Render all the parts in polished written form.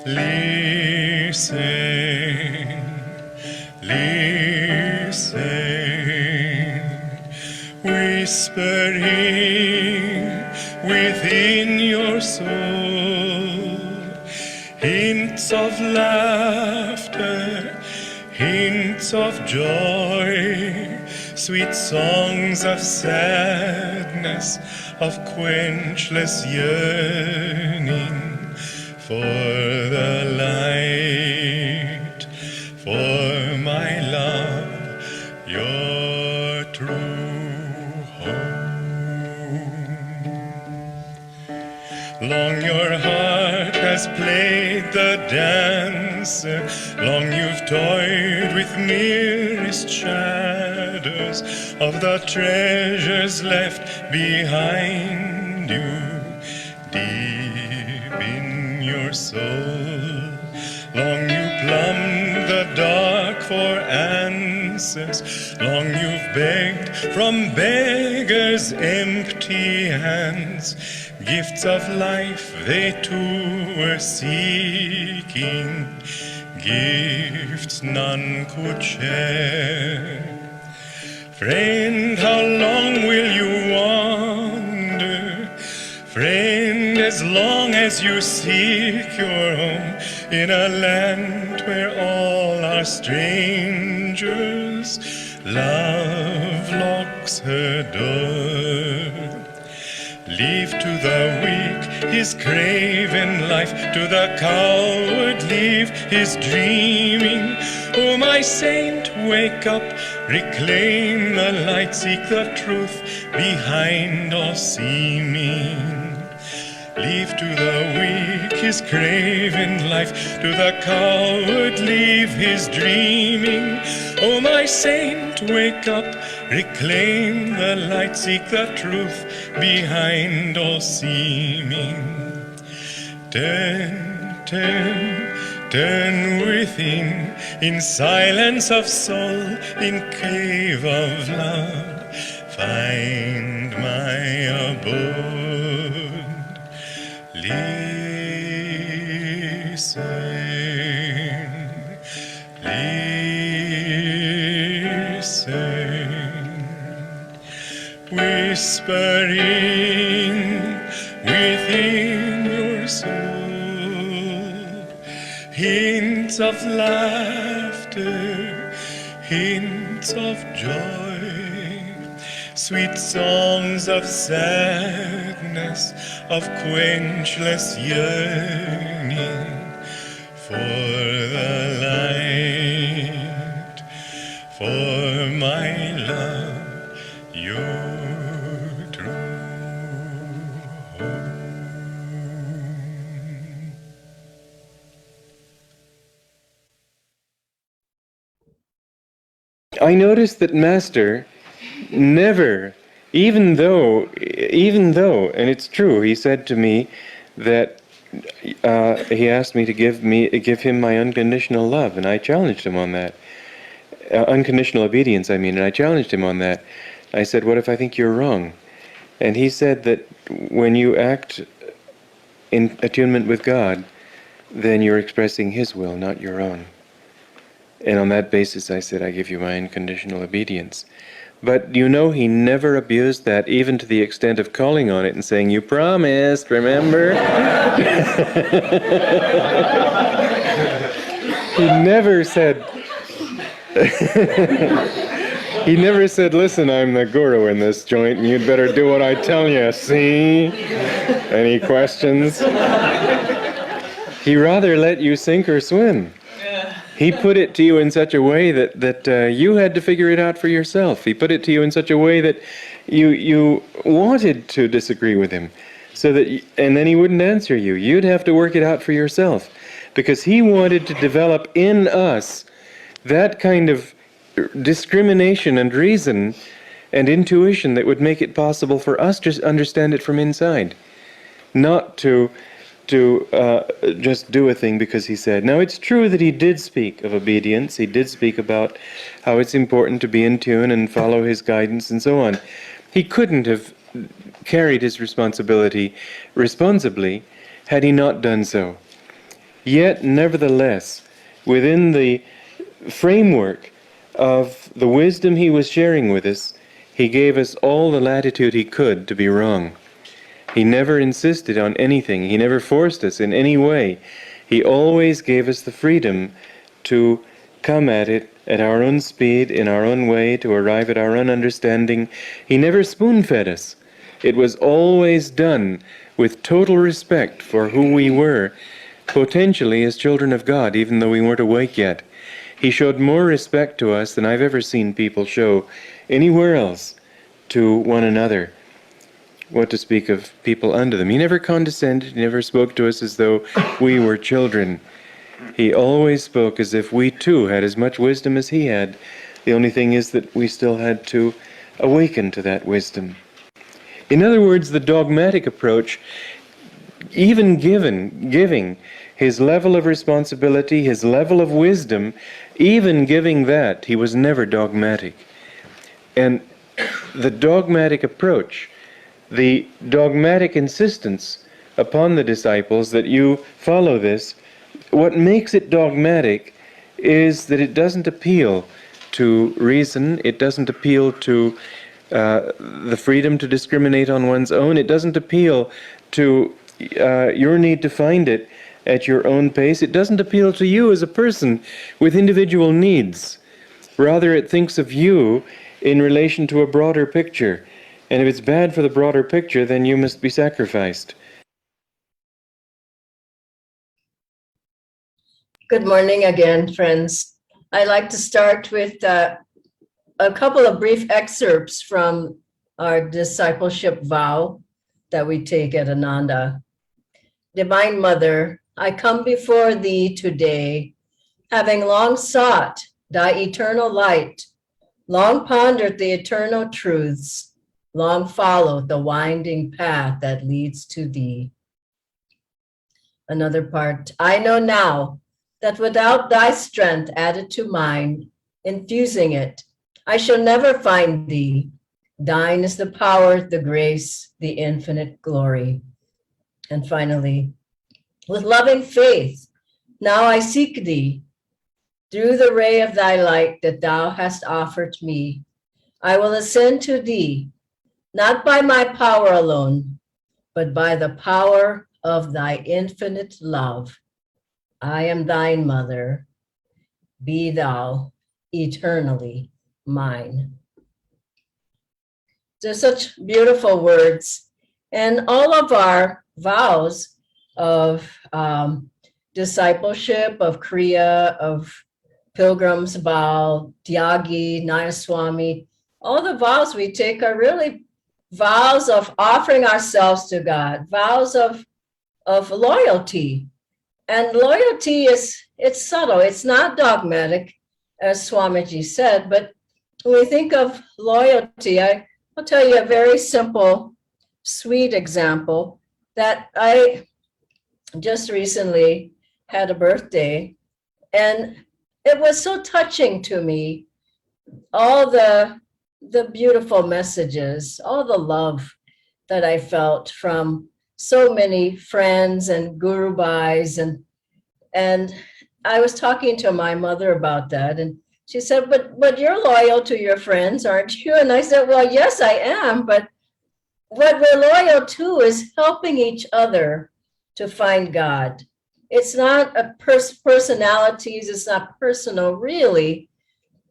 Listen, listen, whispering within your soul, hints of laughter, hints of joy, sweet songs of sadness, of quenchless yearning for the light, for my love, your true home. Long your heart has played the dance, long you've toyed with merest shadows of the treasures left behind you deep in your soul. Long you plumbed the dark for answers, long you've begged from beggars' empty hands, gifts of life they too were seeking, gifts none could share. Friend, how long will you wander? Friend, as long as you seek your home in a land where all are strangers, love locks her door. Leave to the weak his craven life, to the coward leave his dreaming. Oh, my saint, wake up, reclaim the light, seek the truth behind all seeming. Leave to the weak his craven life, to the coward leave his dreaming. Oh, my saint, wake up, reclaim the light, seek the truth behind all seeming. Turn, turn, turn within, in silence of soul, in cave of love, find my abode. Listen, listen, whispering within your soul, hints of laughter, hints of joy, sweet songs of sadness, of quenchless yearning for the light, for my love, your true home. I noticed that Master never, even though, and it's true, he said to me that he asked me to give him my unconditional love, and I challenged him on that. Unconditional obedience, I mean, and I challenged him on that. I said, what if I think you're wrong? And he said that when you act in attunement with God, then you're expressing His will, not your own. And on that basis, I said, I give you my unconditional obedience. But you know, he never abused that, even to the extent of calling on it and saying, you promised, remember? He never said, listen, I'm the guru in this joint, and you'd better do what I tell you, see? Any questions? He rather let you sink or swim. He put it to you in such a way that you had to figure it out for yourself. He put it to you in such a way that you wanted to disagree with him, and then he wouldn't answer you. You'd have to work it out for yourself, because he wanted to develop in us that kind of discrimination and reason and intuition that would make it possible for us to understand it from inside, not to just do a thing because he said. Now, it's true that he did speak of obedience. He did speak about how it's important to be in tune and follow his guidance and so on. He couldn't have carried his responsibility responsibly had he not done so. Yet, nevertheless, within the framework of the wisdom he was sharing with us, he gave us all the latitude he could to be wrong. He never insisted on anything. He never forced us in any way. He always gave us the freedom to come at it at our own speed, in our own way, to arrive at our own understanding. He never spoon-fed us. It was always done with total respect for who we were, potentially as children of God, even though we weren't awake yet. He showed more respect to us than I've ever seen people show anywhere else to one another. What to speak of people under them. He never condescended, he never spoke to us as though we were children. He always spoke as if we too had as much wisdom as he had. The only thing is that we still had to awaken to that wisdom. In other words, the dogmatic approach, even giving his level of responsibility, his level of wisdom, even giving that, he was never dogmatic. And the dogmatic approach, the dogmatic insistence upon the disciples that you follow this, what makes it dogmatic is that it doesn't appeal to reason, it doesn't appeal to the freedom to discriminate on one's own, it doesn't appeal to your need to find it at your own pace, it doesn't appeal to you as a person with individual needs. Rather, it thinks of you in relation to a broader picture. And if it's bad for the broader picture, then you must be sacrificed. Good morning again, friends. I'd like to start with a couple of brief excerpts from our discipleship vow that we take at Ananda. Divine Mother, I come before thee today, having long sought thy eternal light, long pondered the eternal truths, long followed the winding path that leads to thee. Another part, I know now that without thy strength added to mine, infusing it, I shall never find thee. Thine is the power, the grace, the infinite glory. And finally, with loving faith, now I seek thee. Through the ray of thy light that thou hast offered me, I will ascend to thee, not by my power alone, but by the power of thy infinite love. I am thine, Mother. Be thou eternally mine. They're such beautiful words. And all of our vows of discipleship, of Kriya, of Pilgrim's Vow, Tyagi, Nayaswami, all the vows we take are really vows of offering ourselves to God, vows of loyalty. And loyalty it's subtle, it's not dogmatic, as Swamiji said, but when we think of loyalty, I'll tell you a very simple, sweet example that I just recently had a birthday, and it was so touching to me, all the beautiful messages, all the love that I felt from so many friends and guru bhais, and I was talking to my mother about that, and she said, but you're loyal to your friends, aren't you? And I said, well, yes, I am, but what we're loyal to is helping each other to find God. It's not a personalities, it's not personal, really.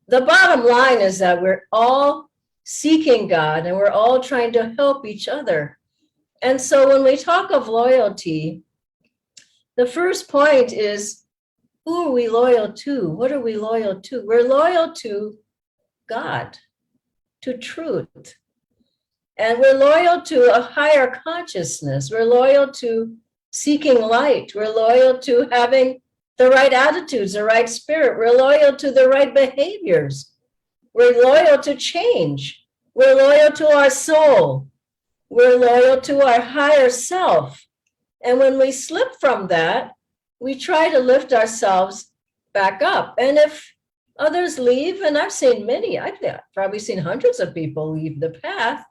The bottom line is that we're all seeking God and we're all trying to help each other. And so when we talk of loyalty, the first point is, who are we loyal to? What are we loyal to? We're loyal to God, to truth. And we're loyal to a higher consciousness. We're loyal to seeking light. We're loyal to having the right attitudes, the right spirit. We're loyal to the right behaviors. We're loyal to change. We're loyal to our soul. We're loyal to our higher self. And when we slip from that, we try to lift ourselves back up. And if others leave, and I've seen many, I've probably seen hundreds of people leave the path.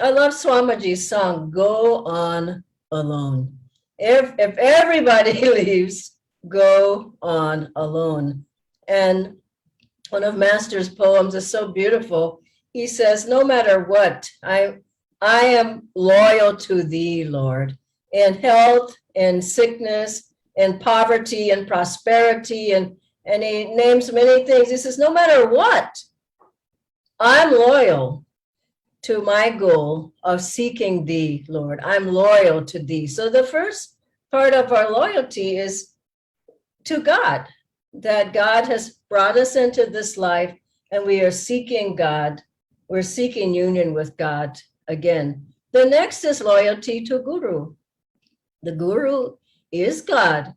I love Swamiji's song, Go On Alone. If everybody leaves, go on alone. And one of Master's poems is so beautiful. He says, no matter what, I am loyal to thee, Lord, in health, in sickness, in poverty, and prosperity, and he names many things. He says, no matter what, I'm loyal to my goal of seeking thee, Lord. I'm loyal to thee. So the first part of our loyalty is to God, that God has brought us into this life and we are seeking God. We're seeking union with God again. The next is loyalty to Guru. The Guru is God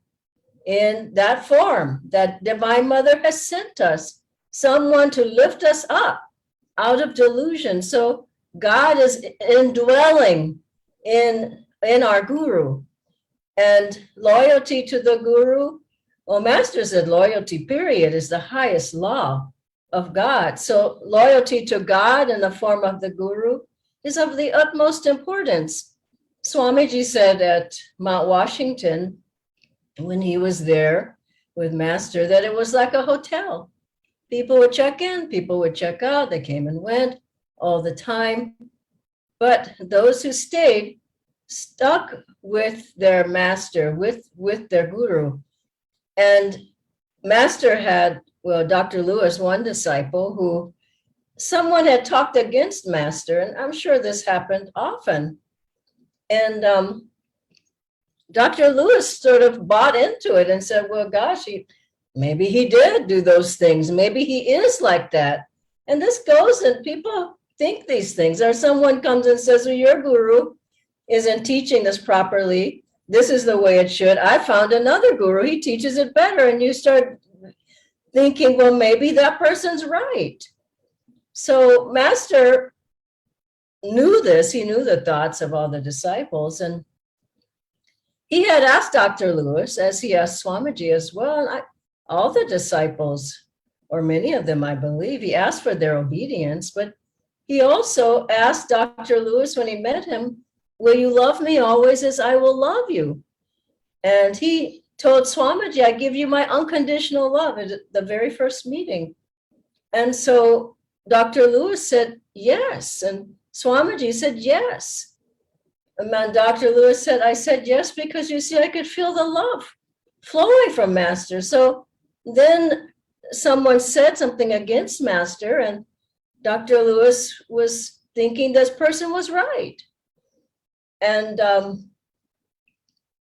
in that form that Divine Mother has sent us, someone to lift us up out of delusion. So God is indwelling in our Guru. And loyalty to the Guru, well, Master said loyalty, period, is the highest law of God. So loyalty to God in the form of the Guru is of the utmost importance. Swamiji said at Mount Washington, when he was there with Master, that it was like a hotel. People would check in, people would check out, they came and went all the time. But those who stayed stuck with their Master, with their Guru. And Master had, well, Dr. Lewis, one disciple who someone had talked against Master, and I'm sure this happened often. And Dr. Lewis sort of bought into it and said, well, gosh, maybe he did do those things. Maybe he is like that. And this goes, and people think these things. Or someone comes and says, well, your Guru isn't teaching this properly. This is the way it should. I found another Guru, he teaches it better. And you start thinking, well, maybe that person's right. So Master knew this, he knew the thoughts of all the disciples. And he had asked Dr. Lewis, as he asked Swamiji as well, and all the disciples, or many of them, I believe, he asked for their obedience, but he also asked Dr. Lewis when he met him, will you love me always as I will love you? And he told Swamiji, I give you my unconditional love at the very first meeting. And so Dr. Lewis said, yes. And Swamiji said, yes. And Dr. Lewis said, I said yes because you see, I could feel the love flowing from Master. So then someone said something against Master, and Dr. Lewis was thinking this person was right. And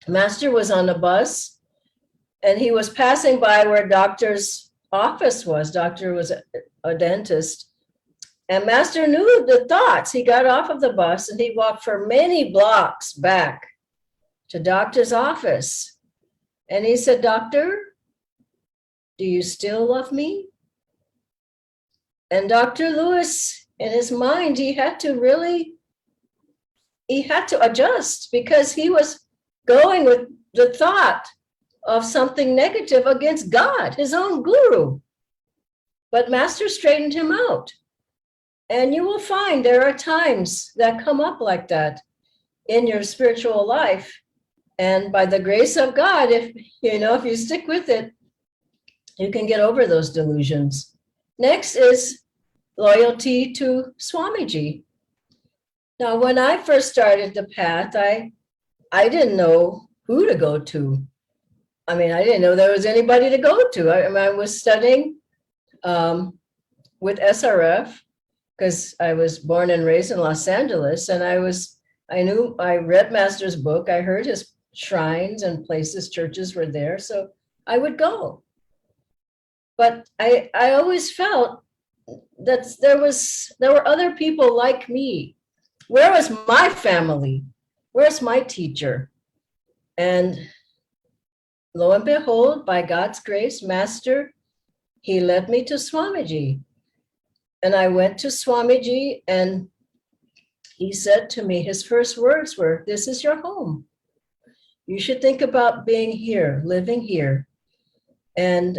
Master was on a bus, and he was passing by where Doctor's office was. Doctor was a dentist. And Master knew the thoughts. He got off of the bus and he walked for many blocks back to Doctor's office. And he said, Doctor, do you still love me? And Dr. Lewis, in his mind, he had to adjust because he was going with the thought of something negative against God, his own Guru. But Master straightened him out. And you will find there are times that come up like that in your spiritual life. And by the grace of God, if you stick with it, you can get over those delusions. Next is loyalty to Swamiji. Now, when I first started the path, I didn't know who to go to. I mean, I didn't know there was anybody to go to. I was studying with SRF, because I was born and raised in Los Angeles, and I read Master's book, I heard his shrines and places, churches were there, so I would go. But I always felt that there were other people like me. Where was my family? Where's my teacher? And lo and behold, by God's grace, Master, he led me to Swamiji. And I went to Swamiji, and he said to me, his first words were, this is your home. You should think about being here, living here. And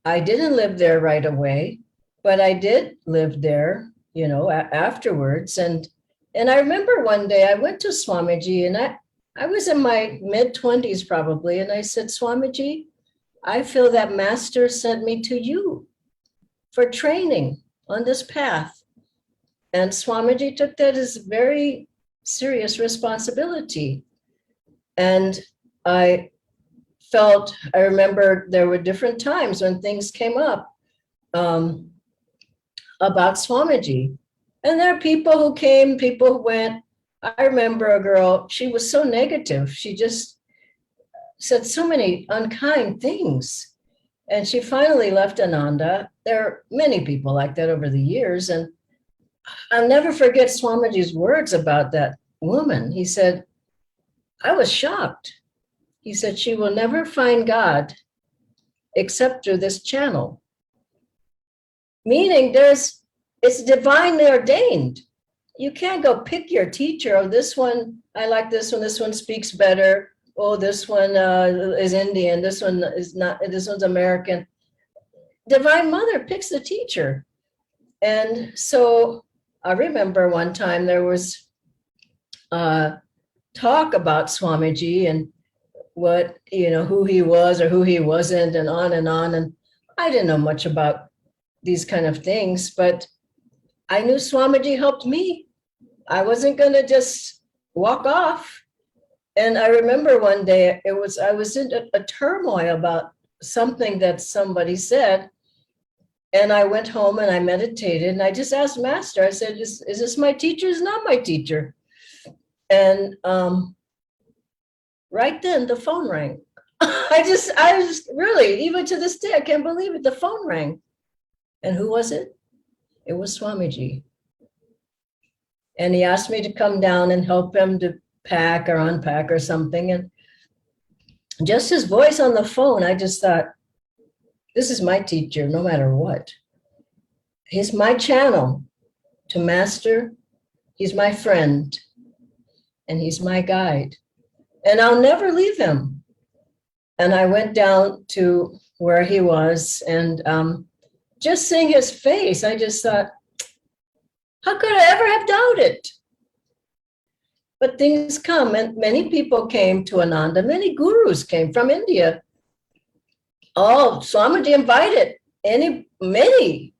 I didn't live there right away, but I did live there, afterwards. And I remember one day I went to Swamiji, and I was in my mid-20s probably, and I said, Swamiji, I feel that Master sent me to you for training on this path. And Swamiji took that as a very serious responsibility. And I remember there were different times when things came up about Swamiji. And there are people who came, people who went. I remember a girl, she was so negative. She just said so many unkind things. And she finally left Ananda. There are many people like that over the years. And I'll never forget Swamiji's words about that woman. He said, I was shocked. He said, she will never find God except through this channel. Meaning it's divinely ordained. You can't go pick your teacher. Oh, this one, I like this one speaks better. Oh, this one is Indian. This one is not, this one's American. Divine Mother picks the teacher. And so I remember one time there was talk about Swamiji and what, who he was or who he wasn't, and on and on. And I didn't know much about these kind of things, but I knew Swamiji helped me. I wasn't going to just walk off. And I remember one day I was in a turmoil about something that somebody said. And I went home and I meditated and I just asked Master, I said, is this my teacher? Is not my teacher? And right then the phone rang. I was really, even to this day, I can't believe it. The phone rang. And who was it? It was Swamiji. And he asked me to come down and help him to pack or unpack or something. And just his voice on the phone, I just thought, this is my teacher, no matter what. He's my channel to Master. He's my friend. And he's my guide. And I'll never leave him. And I went down to where he was, and just seeing his face, I just thought, how could I ever have doubted? But things come, and many people came to Ananda. Many gurus came from India. Oh, Swamiji invited many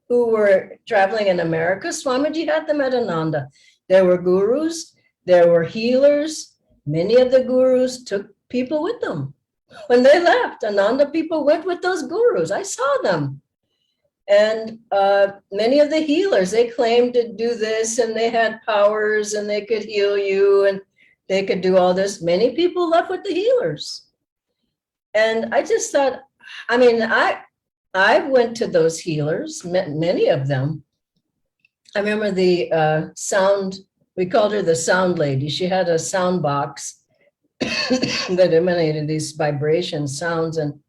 who were traveling in America. Swamiji had them at Ananda. There were gurus, there were healers. Many of the gurus took people with them. When they left, Ananda people went with those gurus. I saw them. And many of the healers, they claimed to do this, and they had powers, and they could heal you, and they could do all this. Many people left with the healers. And I just thought, I went to those healers, met many of them. I remember the sound, we called her the sound lady. She had a sound box that emanated these vibration sounds, and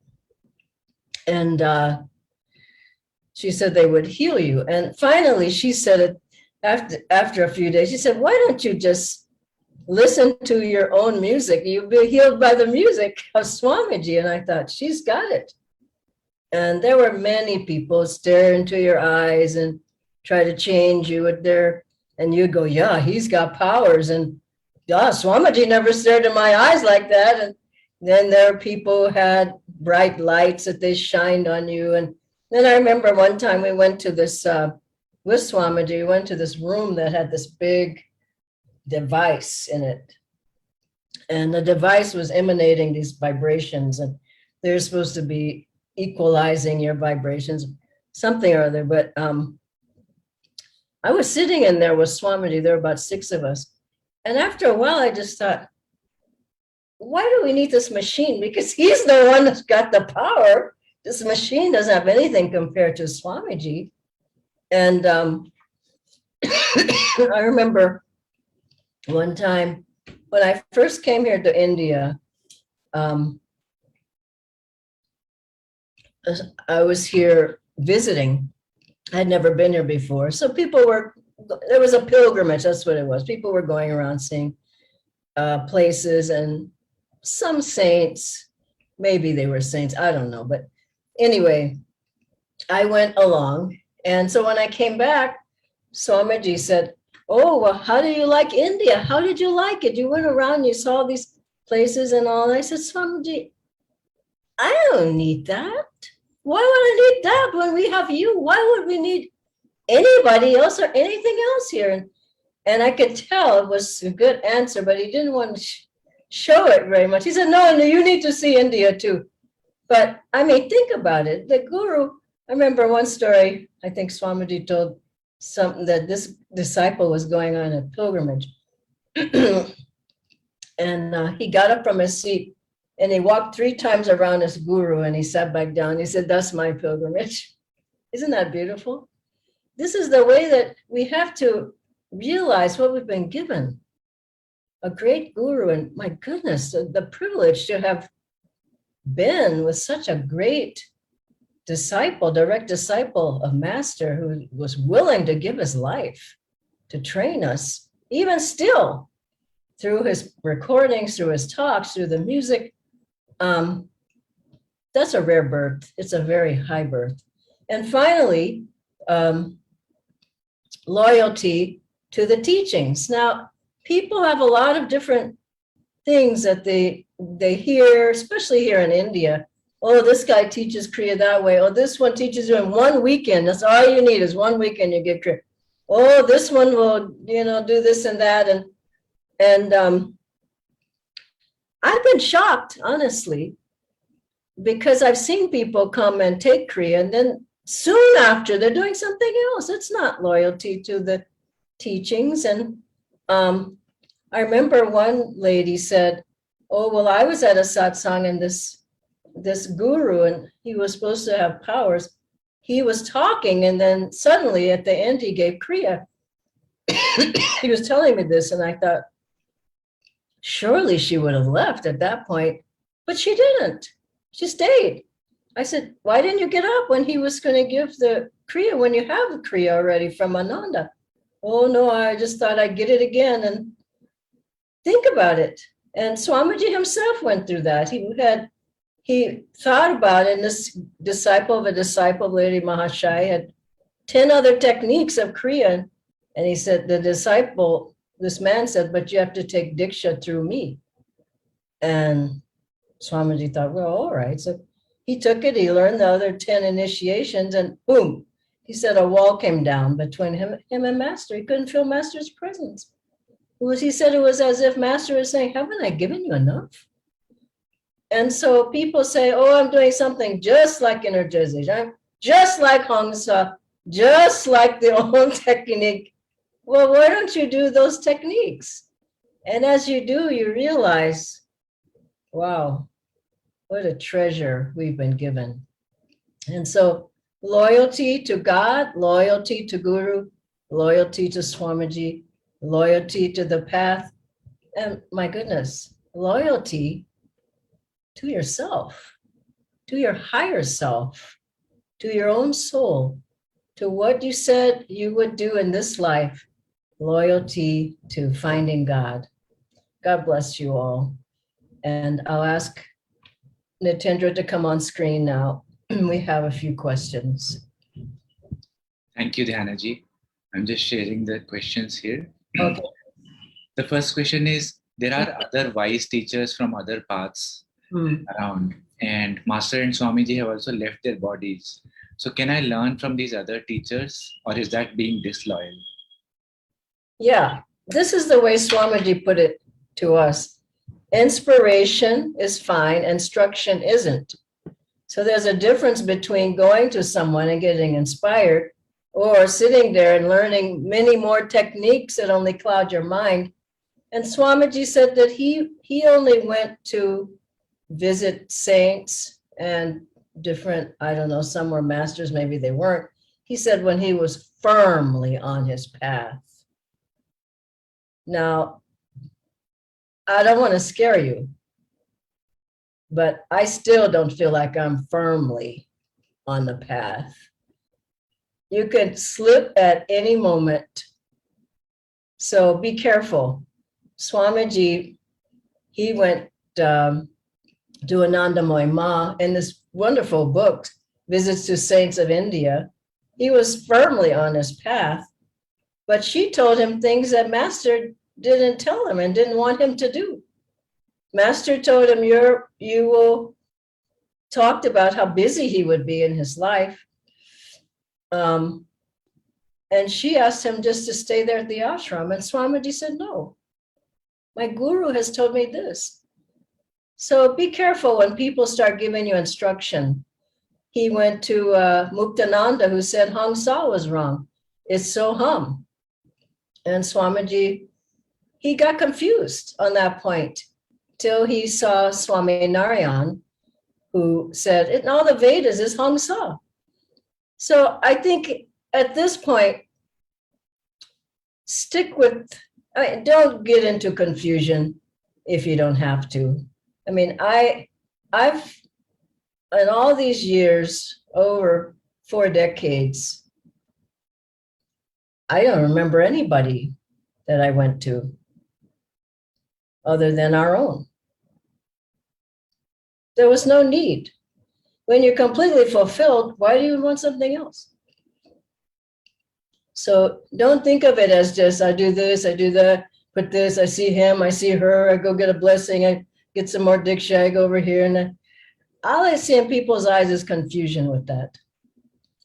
she said they would heal you. And finally, she said it after a few days. She said, why don't you just listen to your own music? You'll be healed by the music of Swamiji. And I thought, she's got it. And there were many people stare into your eyes and try to change you with and you'd go, yeah, he's got powers. And yeah, Swamiji never stared in my eyes like that. And then there are people who had bright lights that they shined on you. And then I remember one time we went to this, with Swamiji, we went to this room that had this big device in it. And the device was emanating these vibrations, and they're supposed to be equalizing your vibrations, something or other. But I was sitting in there with Swamiji. There were about 6 of us. And after a while, I just thought, why do we need this machine? Because he's the one that's got the power. This machine doesn't have anything compared to Swamiji. And I remember one time when I first came here to India, I was here visiting. I'd never been here before. So there was a pilgrimage, that's what it was. People were going around seeing places, and some saints, maybe they were saints, I don't know. But anyway, I went along. And so when I came back, Swamiji said, oh, well, how do you like India? How did you like it? You went around, you saw these places and all. And I said, Swamiji, I don't need that. Why would I need that when we have you? Why would we need anybody else or anything else here? And I could tell it was a good answer, but he didn't want to show it very much. He said, no, you need to see India too. But I mean, think about it. The guru, I remember one story, I think Swamiji told something that this disciple was going on a pilgrimage. And he got up from his seat and he walked 3 times around his guru and he sat back down. He said, that's my pilgrimage. Isn't that beautiful? This is the way that we have to realize what we've been given. A great guru, and my goodness, the privilege to have been with such a great disciple, direct disciple of Master who was willing to give his life to train us, even still, through his recordings, through his talks, through the music. That's a rare birth. It's a very high birth. And finally, loyalty to the teachings. Now, people have a lot of different things that they hear, especially here in India. Oh, this guy teaches Kriya that way. Oh, this one teaches you in one weekend. That's all you need is one weekend you get Kriya. Oh, this one will, do this and that. And I've been shocked, honestly, because I've seen people come and take Kriya and then soon after they're doing something else. It's not loyalty to the teachings. And I remember one lady said, oh, well, I was at a satsang and this guru, and he was supposed to have powers. He was talking and then suddenly at the end he gave Kriya. He was telling me this and I thought, surely she would have left at that point, but she didn't. She stayed. I said, why didn't you get up when he was going to give the Kriya, when you have the Kriya already from Ananda? Oh, no, I just thought I'd get it again. And think about it. And Swamiji himself went through that. He thought about it, and this disciple of a disciple, Lady Mahashai, had 10 other techniques of Kriya. And he said, this man said, but you have to take Diksha through me. And Swamiji thought, well, all right. So he took it, he learned the other 10 initiations, and boom, he said a wall came down between him and Master. He couldn't feel Master's presence. He said it was as if Master was saying, haven't I given you enough? And so people say, oh, I'm doing something just like energization, just like Hangsa, just like the old technique. Well, why don't you do those techniques? And as you do, you realize, wow, what a treasure we've been given. And so loyalty to God, loyalty to Guru, loyalty to Swamiji, loyalty to the path, and my goodness, loyalty to yourself, to your higher self, to your own soul, to what you said you would do in this life, loyalty to finding God. God bless you all. And I'll ask Nitendra to come on screen now. We have a few questions. Thank you, Dhyanaji. I'm just sharing the questions here. Okay. The first question is, there are other wise teachers from other paths around, and Master and Swamiji have also left their bodies. So can I learn from these other teachers, or is that being disloyal? Yeah, this is the way Swamiji put it to us. Inspiration is fine, instruction isn't. So there's a difference between going to someone and getting inspired or sitting there and learning many more techniques that only cloud your mind. And Swamiji said that he only went to visit saints and different, I don't know, some were masters, maybe they weren't. He said when he was firmly on his path. Now, I don't want to scare you, but I still don't feel like I'm firmly on the path. You could slip at any moment. So be careful. Swamiji, he went to Anandamoy Ma in this wonderful book, Visits to Saints of India. He was firmly on his path, but she told him things that Master didn't tell him and didn't want him to do. Master told him, you will talked about how busy he would be in his life. And she asked him just to stay there at the ashram. And Swamiji said, no, my guru has told me this. So be careful when people start giving you instruction. He went to Muktananda, who said Hang Sa was wrong. It's so hum. And Swamiji, he got confused on that point till he saw Swami Narayan, who said, in all the Vedas is Hang Sa. So I think at this point, stick with, don't get into confusion if you don't have to. I mean, I've, in all these years, over 4 decades, I don't remember anybody that I went to other than our own. There was no need. When you're completely fulfilled, why do you want something else? So don't think of it as just, I do this, I do that, put this, I see him, I see her, I go get a blessing, I get some more diksha, I go over here. And all I see in people's eyes is confusion with that.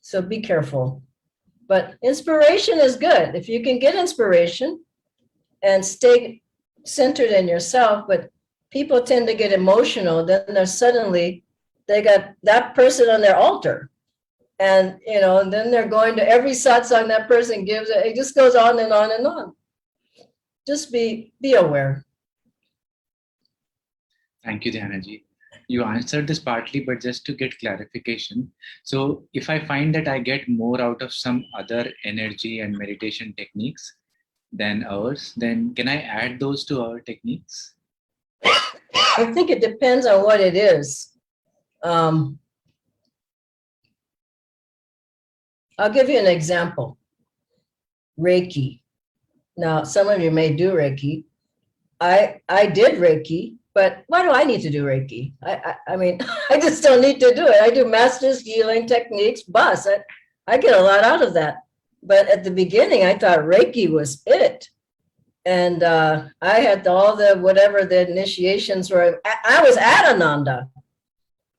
So be careful. But inspiration is good. If you can get inspiration and stay centered in yourself, but people tend to get emotional, then they're suddenly, they got that person on their altar. And, and then they're going to every satsang that person gives, it just goes on and on and on. Just be aware. Thank you, Dhyanaji. You answered this partly, but just to get clarification. So if I find that I get more out of some other energy and meditation techniques than ours, then can I add those to our techniques? I think it depends on what it is. I'll give you an example. Reiki. Now, some of you may do Reiki. I did Reiki, but why do I need to do Reiki? I mean, I just don't need to do it. I do masters healing techniques, bus. I get a lot out of that. But at the beginning, I thought Reiki was it. And I had all the, whatever the initiations were. I was at Ananda.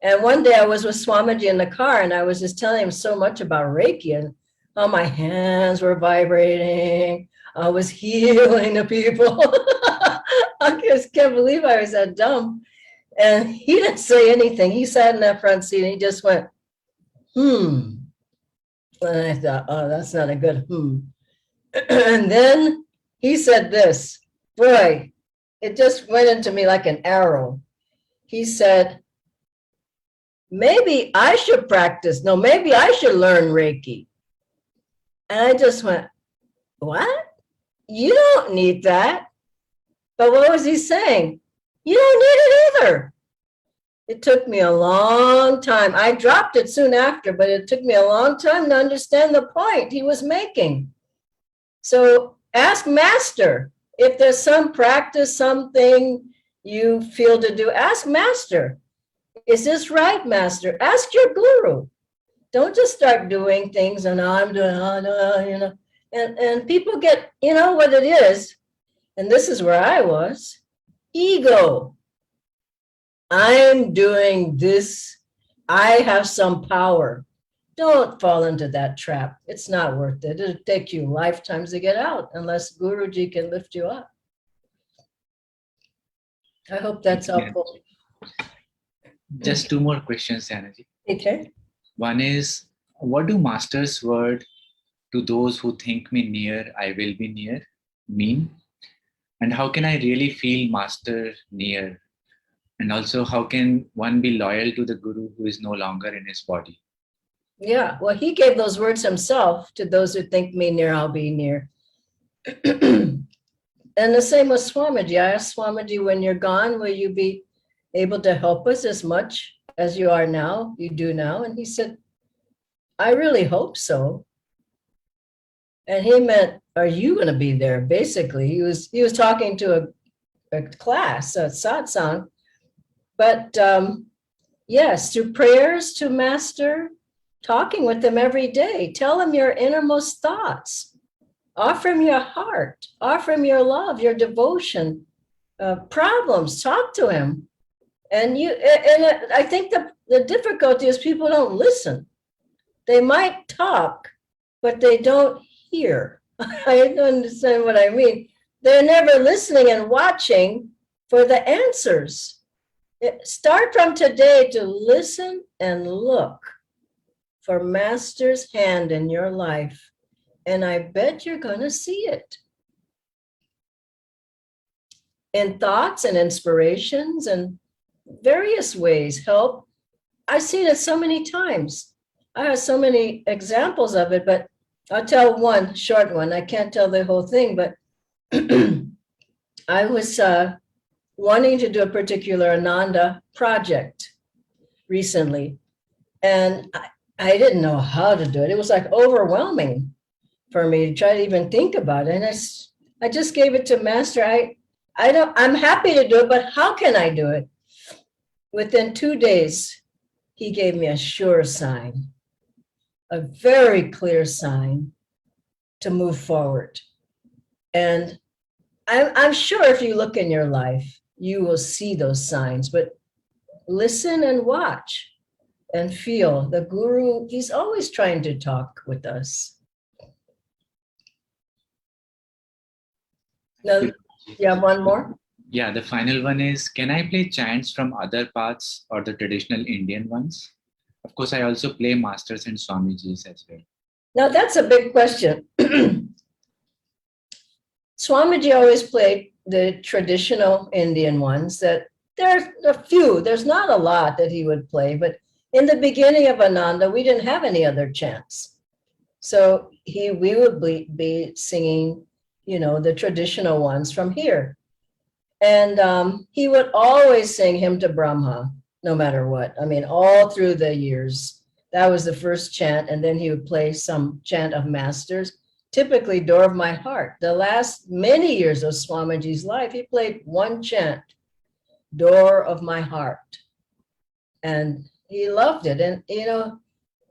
And one day I was with Swamiji in the car and I was just telling him so much about Reiki and how my hands were vibrating. I was healing the people. I just can't believe I was that dumb. And he didn't say anything. He sat in that front seat and he just went, And I thought, oh, that's not a good And then he said this, boy, it just went into me like an arrow. He said, maybe I should practice. No, maybe I should learn Reiki. And I just went, what? You don't need that. But what was he saying? You don't need it either. It took me a long time. I dropped it soon after, but it took me a long time to understand the point he was making. So ask Master. If there's some practice, something you feel to do, ask Master. Is this right, Master? Ask your guru. Don't just start doing things and I'm doing, And people get, what it is, and this is where I was, ego. I'm doing this. I have some power. Don't fall into that trap. It's not worth it. It'll take you lifetimes to get out unless Guruji can lift you up. I hope that's helpful. Just 2 more questions, Dhyanaji. Okay. One is, what do Master's word to those who think me near, I will be near mean? And how can I really feel Master near? And also, how can one be loyal to the Guru who is no longer in his body? Yeah, well, he gave those words himself. To those who think me near, I'll be near. And the same with Swamiji. I asked Swamiji, when you're gone, will you be able to help us as much as you are now, you do now? And he said, I really hope so. And he meant, are you going to be there? Basically, he was talking to a class, a satsang. But yes, through prayers to Master, talking with them every day, tell him your innermost thoughts, offer him your heart, offer him your love, your devotion, problems, talk to him. And I think the difficulty is people don't listen. They might talk, but they don't hear. I don't understand what I mean. They're never listening and watching for the answers. Start from today to listen and look for Master's hand in your life. And I bet you're going to see it in thoughts and inspirations and various ways. Help. I've seen it so many times. I have so many examples of it, but I'll tell one short one. I can't tell the whole thing, but I was wanting to do a particular Ananda project recently, and I didn't know how to do it. It was like overwhelming for me to try to even think about it. And I just gave it to Master. I'm happy to do it, but how can I do it? Within 2 days, he gave me a sure sign, a very clear sign to move forward. And I'm sure if you look in your life, you will see those signs, but listen and watch and feel. The Guru, he's always trying to talk with us. Now, you have one more? Yeah, the final one is, can I play chants from other paths or the traditional Indian ones? Of course, I also play Masters and Swamiji's as well. Now, that's a big question. Swamiji always played the traditional Indian ones. That there's a few, there's not a lot that he would play, but in the beginning of Ananda, we didn't have any other chants. So we would be singing, the traditional ones from here. And he would always sing Hymn to Brahma, no matter what. I mean, all through the years. That was the first chant, and then he would play some chant of Masters, typically Door of My Heart. The last many years of Swamiji's life, he played one chant, Door of My Heart. And he loved it. And,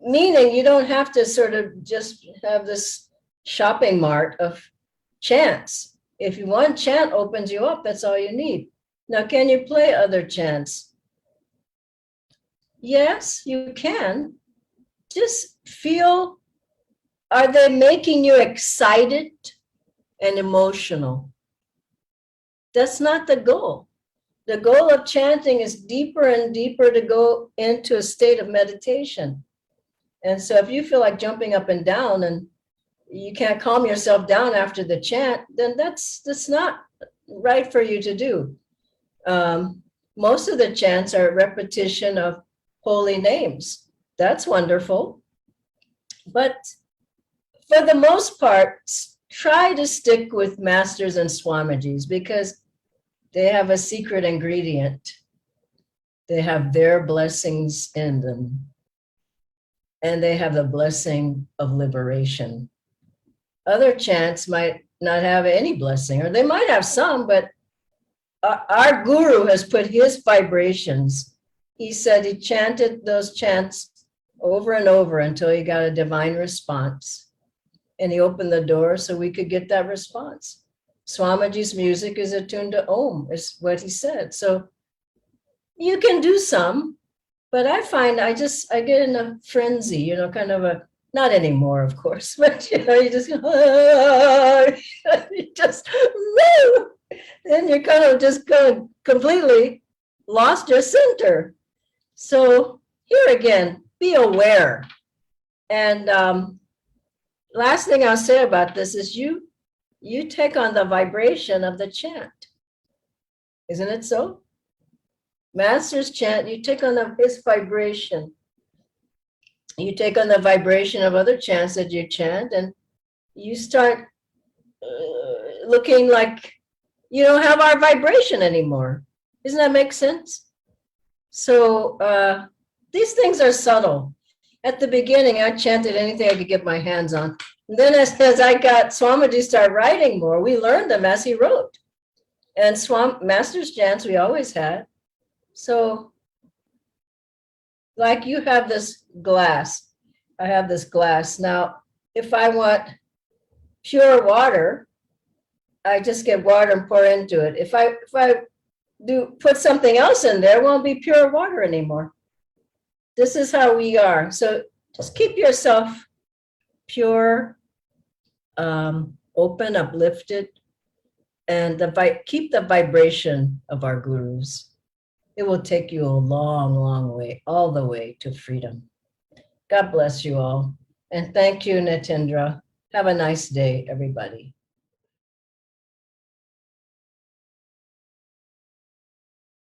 meaning you don't have to sort of just have this shopping mart of chants. If one chant opens you up, that's all you need. Now, can you play other chants? Yes, you can. Just feel, are they making you excited and emotional? That's not the goal. The goal of chanting is deeper and deeper to go into a state of meditation. And so if you feel like jumping up and down and you can't calm yourself down after the chant, then that's not right for you to do. Most of the chants are a repetition of holy names. That's wonderful. But for the most part, try to stick with Masters and Swamijis because they have a secret ingredient. They have their blessings in them. And they have the blessing of liberation. Other chants might not have any blessing, or they might have some, but our Guru has put his vibrations. He said he chanted those chants over and over until he got a divine response. And he opened the door so we could get that response. Swamiji's music is attuned to Om, is what he said. So you can do some, but I find I get in a frenzy, kind of a, not anymore, of course, but you just you just then you're kind of just completely lost your center. So here again, be aware. And last thing I'll say about this is you take on the vibration of the chant. Isn't it so? Master's chant, you take on his vibration. You take on the vibration of other chants that you chant, and you start looking like you don't have our vibration anymore. Doesn't that make sense? So these things are subtle. At the beginning, I chanted anything I could get my hands on. And then as I got Swamiji started writing more, we learned them as he wrote. And Master's chants we always had. So like you have this glass, I have this glass. Now, if I want pure water, I just get water and pour into it. If I put something else in there, it won't be pure water anymore. This is how we are. So just keep yourself pure, open, uplifted, and keep the vibration of our gurus. It will take you a long, long way, all the way to freedom. God bless you all. And thank you, Natindra. Have a nice day, everybody.